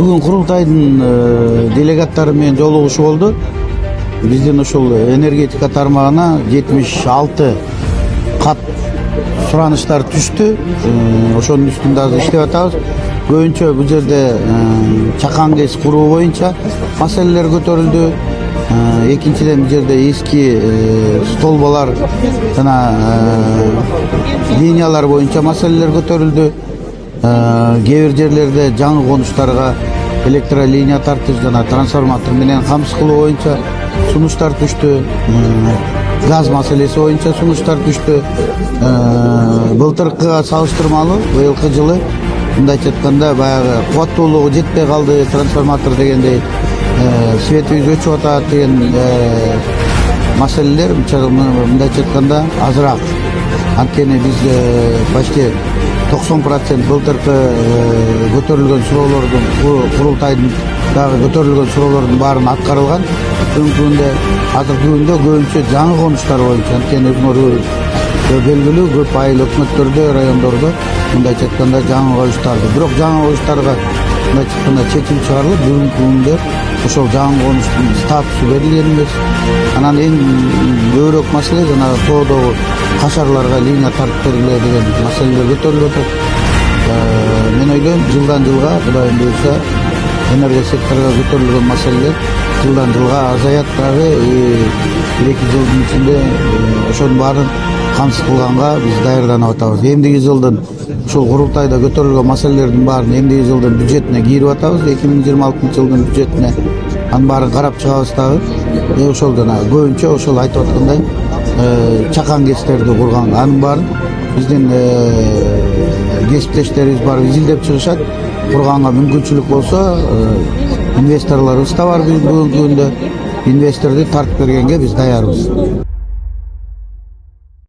Бүгүн курултайдын делегаттары менен жолугушуу болду. Биздин ушул энергетика тармагына 76 кат сураныштар түштү. Ошонун үстүндө азыр иштеп атабыз. Көбүнчө бул жерде чакан КЭС куруу боюнча маселелер көтөрүлдү. Экинчиден бул жерде эски столбалар жана линиялар боюнча маселелер көтөрүлдү. Кээ бир жерлерде жаңы конуштарга электролиния тартыш жана трансформатор менен камсыз кылуу боюнча сунуштар түштү. Газ маселеси боюнча сунуштар түштү. Былтыркыга салыштырмалуу быйылкы жылы мындайча айтканда баягы кубаттуулугу жетпей калды, трансформатор дегендей светибиз өчүп атат деген маселелер мындайча айтканда азыраак. Анткени биз почти 90% былтыркы көтөрүлгөн суроолордун, курултайдын дагы көтөрүлгөн суроолордун баарын аткарылган. Бүгүнкү күндө азыркы күндө көбүнчө жаңы конуштар боюнча, анткени белгилүү көп айыл өкмөттөрдө, райондордо мындайча айтканда жаңы коюштарды, бирок жаңы коюштарга мындайча айтканда чечим чыгарылып, бүгүнкү күндө ошол жаңы конуштун статусу берилген эмес. Анан эң көбүрөөк маселе жана тоодогу кашарларга линия тартып бергиле деген маселелер көтөрүлүп атат. Мен ойлойм, жылдан жылга Кудайым буйрса энергия секторуна көтөрүлгөн маселелер жылдан жылга азаят дагы. 1-2 жылдын ичинде ошонун баарын камсыз кылганга биз даярданып атабыз. Эмдиги жылдын ушул курултайда көтөрүлгөн маселелердин баарын эмдиги жылдын бюджетине кийирип атабыз. 2026 жылдын бюджетине анын баарын карап чыгабыз дагы. Ошол жана көбүнчө ошол айтып аткандай чакан КЭСтерди курган, анын баарын биздин кесиптештерибиз барып изилдеп чыгышат. Курганга мүмкүнчүлүк болсо инвесторлорубуз да бар бүгүнкү күндө. Инвесторду тартып бергенге биз даярбыз.